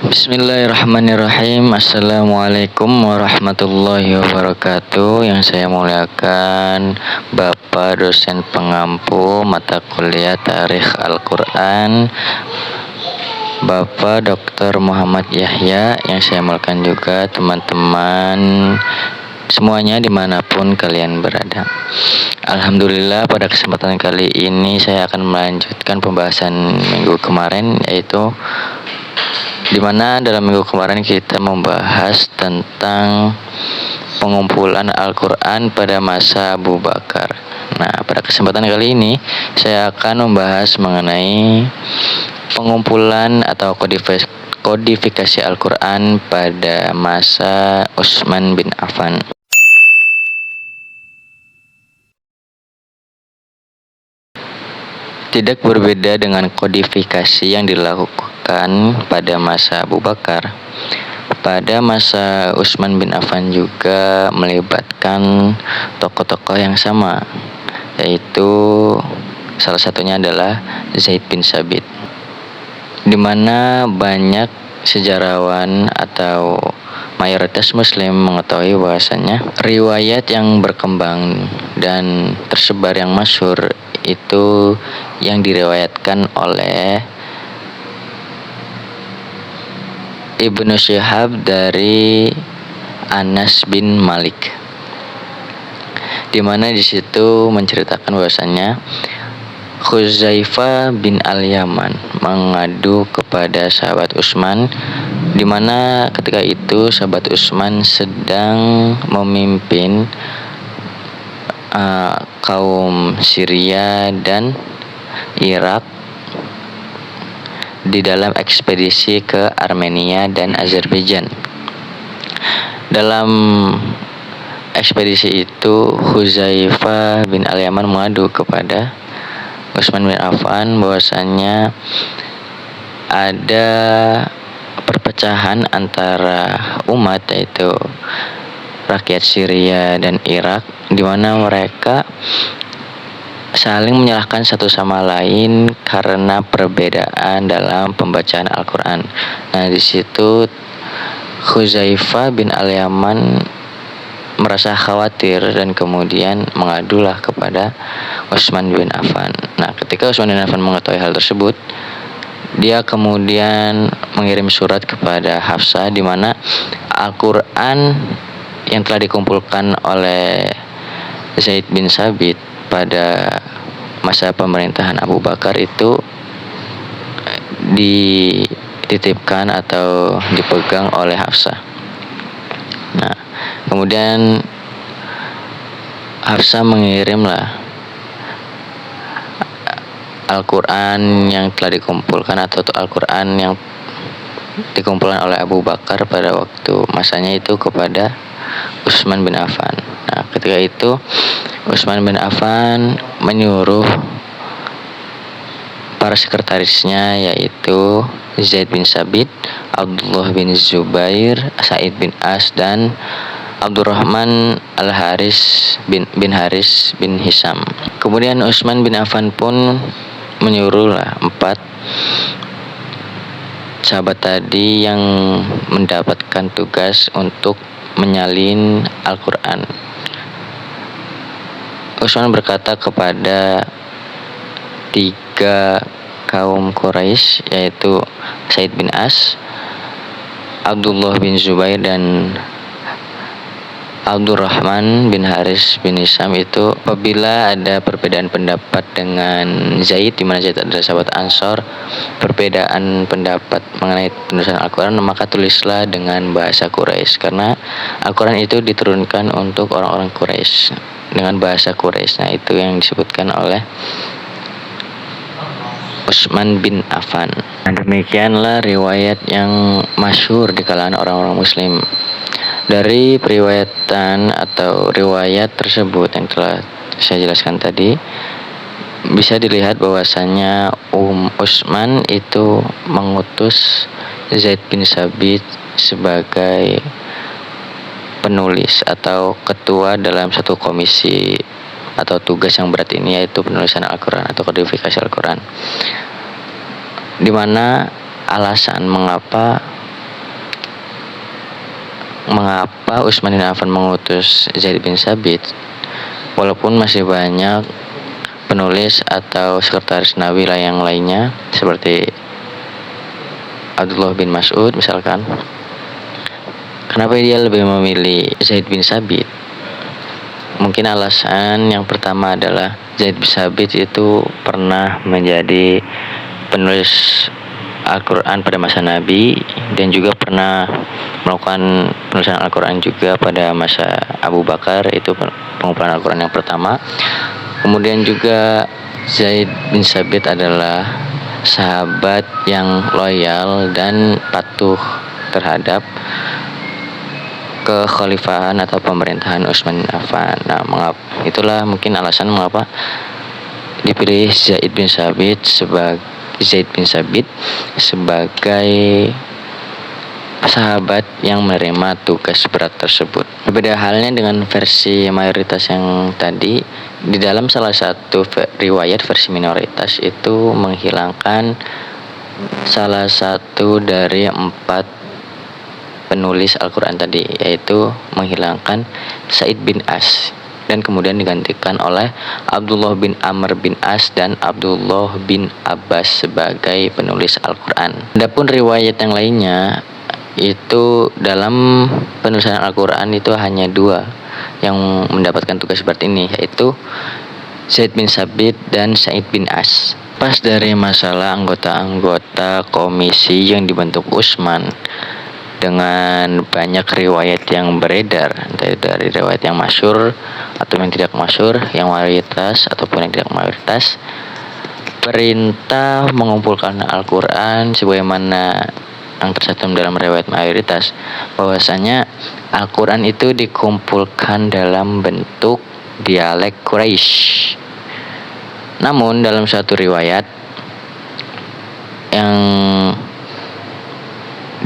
Bismillahirrahmanirrahim. Assalamualaikum warahmatullahi wabarakatuh. Yang saya muliakan Bapak dosen pengampu mata kuliah Tarikh Al-Quran, Bapak Dr. Muhammad Yahya. Yang saya muliakan juga teman-teman semuanya dimanapun kalian berada. Alhamdulillah, pada kesempatan kali ini saya akan melanjutkan pembahasan minggu kemarin, yaitu dimana dalam minggu kemarin kita membahas tentang pengumpulan Al-Quran pada masa Abu Bakar. Nah, pada kesempatan kali ini saya akan membahas mengenai pengumpulan atau kodifikasi Al-Quran pada masa Utsman bin Affan. Tidak berbeda dengan kodifikasi yang dilakukan pada masa Abu Bakar, pada masa Utsman bin Affan juga melibatkan tokoh-tokoh yang sama, yaitu salah satunya adalah Zaid bin Tsabit, di mana banyak sejarawan atau mayoritas muslim mengetahui bahwasanya riwayat yang berkembang dan tersebar yang masyhur itu yang diriwayatkan oleh Ibnu Syihab dari Anas bin Malik, di mana di situ menceritakan bahwasanya Khuzaifah bin Al-Yaman mengadu kepada sahabat Utsman, di mana ketika itu sahabat Utsman sedang memimpin kaum Syria dan Irak di dalam ekspedisi ke Armenia dan Azerbaijan. Dalam ekspedisi itu Khuzaifah bin Al-Yaman mengadu kepada Utsman bin Affan bahwasanya ada perpecahan antara umat, yaitu rakyat Syria dan Irak, di mana mereka saling menyalahkan satu sama lain karena perbedaan dalam pembacaan Al-Quran. Nah, di situ Khuzaifah bin Al-Yaman merasa khawatir dan kemudian mengadulah kepada Utsman bin Affan. Nah, ketika Utsman bin Affan mengetahui hal tersebut, dia kemudian mengirim surat kepada Hafsah, di mana Al-Quran yang telah dikumpulkan oleh Zaid bin Tsabit pada masa pemerintahan Abu Bakar itu dititipkan atau dipegang oleh Hafsah. Nah, kemudian Hafsah mengirimlah Al-Quran yang telah dikumpulkan atau Al-Quran yang dikumpulkan oleh Abu Bakar pada waktu masanya itu kepada Utsman bin Affan. Nah, ketika itu Utsman bin Affan menyuruh para sekretarisnya, yaitu Zaid bin Tsabit, Abdullah bin Zubair, Sa'id bin As, dan Abdurrahman Al-Haris bin Haris bin Hisam. Kemudian Utsman bin Affan pun menyuruhlah 4 sahabat tadi yang mendapatkan tugas untuk menyalin Al-Quran. Utsman berkata kepada 3 kaum Quraisy, yaitu Sa'id bin As, Abdullah bin Zubair, dan Abdurrahman bin Haris bin Hisam itu, apabila ada perbedaan pendapat dengan Zaid, di mana Zaid adalah sahabat Ansor, perbedaan pendapat mengenai penulisan Al-Quran, maka tulislah dengan bahasa Quraisy, karena Al-Quran itu diturunkan untuk orang-orang Quraisy dengan bahasa Quraisy. Nah, itu yang disebutkan oleh Utsman bin Affan. Nah, demikianlah riwayat yang masyhur di kalangan orang-orang muslim. Dari periwayatan atau riwayat tersebut yang telah saya jelaskan tadi, bisa dilihat bahwasanya Utsman itu mengutus Zaid bin Tsabit sebagai penulis atau ketua dalam satu komisi atau tugas yang berat ini, yaitu penulisan Al-Quran atau kodifikasi Al-Quran, di mana alasan mengapa mengapa Utsman bin Affan mengutus Zaid bin Tsabit, walaupun masih banyak penulis atau sekretaris Nabi yang lainnya seperti Abdullah bin Mas'ud misalkan. Kenapa dia lebih memilih Zaid bin Tsabit? Mungkin alasan yang pertama adalah Zaid bin Tsabit itu pernah menjadi penulis Al-Quran pada masa Nabi, dan juga pernah melakukan penulisan Al-Quran juga pada masa Abu Bakar, itu pengumpulan Al-Quran yang pertama. Kemudian juga Zaid bin Tsabit adalah sahabat yang loyal dan patuh terhadap kekhalifahan atau pemerintahan Utsman bin Affan. Nah, itulah mungkin alasan mengapa dipilih Zaid bin Tsabit sebagai sahabat yang menerima tugas berat tersebut. Berbeda halnya dengan versi mayoritas yang tadi, di dalam salah satu riwayat versi minoritas itu menghilangkan salah satu dari 4 penulis Al-Quran tadi, yaitu menghilangkan Sa'id bin As, dan kemudian digantikan oleh Abdullah bin Amr bin As dan Abdullah bin Abbas sebagai penulis Al-Quran. Adapun riwayat yang lainnya, itu dalam penulisan Al-Quran itu hanya 2 yang mendapatkan tugas seperti ini, yaitu Zaid bin Tsabit dan Sa'id bin As. Pas dari masalah anggota-anggota komisi yang dibentuk Utsman, dengan banyak riwayat yang beredar, entah dari riwayat yang masyhur atau yang tidak masyhur, yang mayoritas ataupun yang tidak mayoritas, perintah mengumpulkan Al-Quran sebagaimana yang tercantum dalam riwayat mayoritas, bahwasanya Al-Quran itu dikumpulkan dalam bentuk dialek Quraisy. Namun dalam satu riwayat yang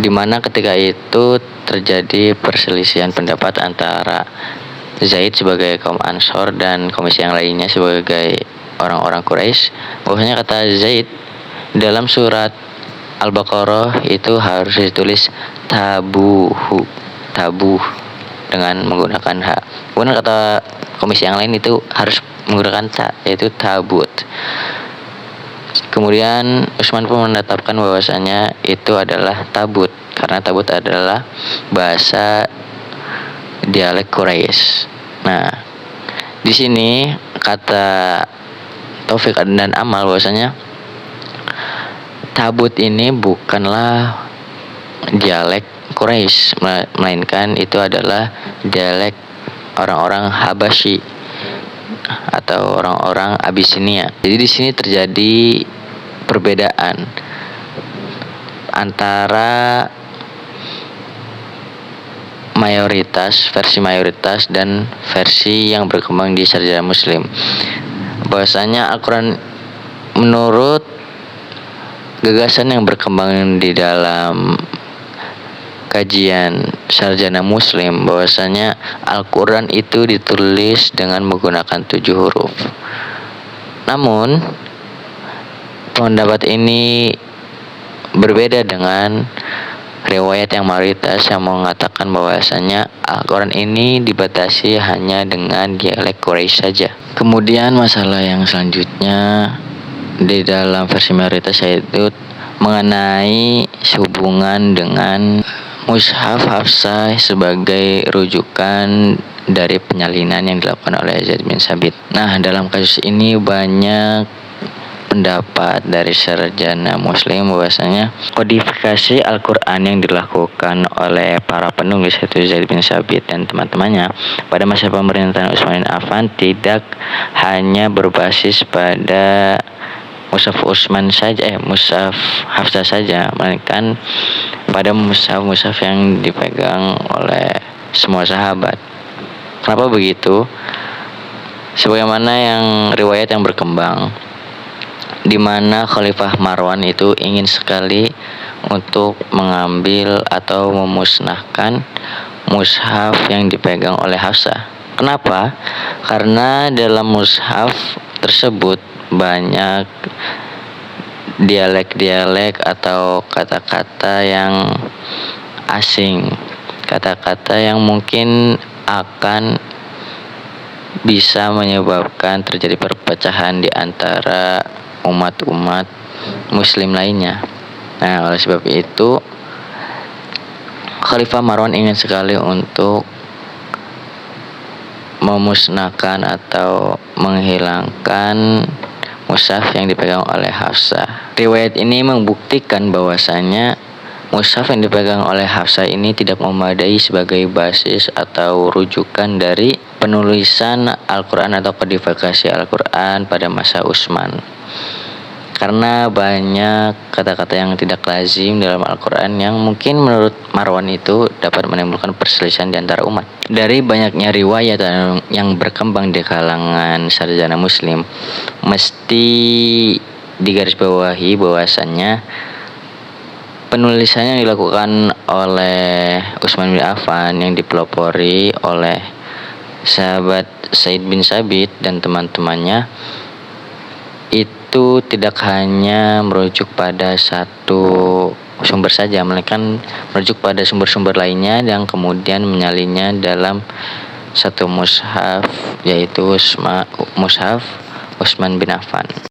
dimana ketika itu terjadi perselisihan pendapat antara Zaid sebagai kaum Ansor dan komisi yang lainnya sebagai orang-orang Quraisy, bahwasanya kata Zaid dalam surat Al-Baqarah itu harus ditulis tabuh dengan menggunakan ha. Kemudian kata komisi yang lain itu harus menggunakan ta, yaitu tabut. Kemudian Utsman pun menetapkan bahwasanya itu adalah tabut, karena tabut adalah bahasa dialek Quraisy. Nah, di sini kata Taufik dan Amal bahwasanya tabut ini bukanlah dialek Quraisy, melainkan itu adalah dialek orang-orang Habasyi atau orang-orang Abisinia. Jadi di sini terjadi perbedaan antara versi mayoritas dan versi yang berkembang di sarjana Muslim. Bahwasanya Al-Quran menurut gagasan yang berkembang di dalam kajian sarjana Muslim, bahwasanya Al-Quran itu ditulis dengan menggunakan 7 huruf. Namun pendapat ini berbeda dengan riwayat yang mayoritas yang mengatakan bahwasanya Al-Quran ini dibatasi hanya dengan dialek Quraisy saja. Kemudian masalah yang selanjutnya di dalam versi mayoritas yaitu mengenai hubungan dengan Mushaf Hafsah sebagai rujukan dari penyalinan yang dilakukan oleh Zaid bin Tsabit. Nah, dalam kasus ini banyak pendapat dari sarjana Muslim bahwasanya kodifikasi Al-Quran yang dilakukan oleh para penulis yaitu Zaid bin Tsabit dan teman-temannya pada masa pemerintahan Utsman bin Affan tidak hanya berbasis pada Mushaf Mushaf Hafsah saja, melainkan pada mushaf yang dipegang oleh semua sahabat. Kenapa begitu? Sebagaimana yang riwayat yang berkembang, di mana Khalifah Marwan itu ingin sekali untuk mengambil atau memusnahkan mushaf yang dipegang oleh Hafsah. Kenapa? Karena dalam mushaf tersebut banyak dialek-dialek atau kata-kata yang asing, kata-kata yang mungkin akan bisa menyebabkan terjadi perpecahan di antara umat-umat muslim lainnya. Nah, oleh sebab itu Khalifah Marwan ingin sekali untuk memusnahkan atau menghilangkan mushaf yang dipegang oleh Hafsah. Riwayat ini membuktikan bahwasanya mushaf yang dipegang oleh Hafsah ini tidak memadai sebagai basis atau rujukan dari penulisan Al-Quran atau kodifikasi Al-Quran pada masa Utsman. Karena banyak kata-kata yang tidak lazim dalam Al-Quran yang mungkin menurut Marwan itu dapat menimbulkan perselisihan di antara umat. Dari banyaknya riwayat yang berkembang di kalangan sarjana muslim, mesti digarisbawahi bahwasannya penulisannya dilakukan oleh Utsman bin Affan yang dipelopori oleh sahabat Zaid bin Tsabit dan teman-temannya itu tidak hanya merujuk pada satu sumber saja, melainkan merujuk pada sumber-sumber lainnya yang kemudian menyalinnya dalam satu mushaf, yaitu mushaf Utsman bin Affan.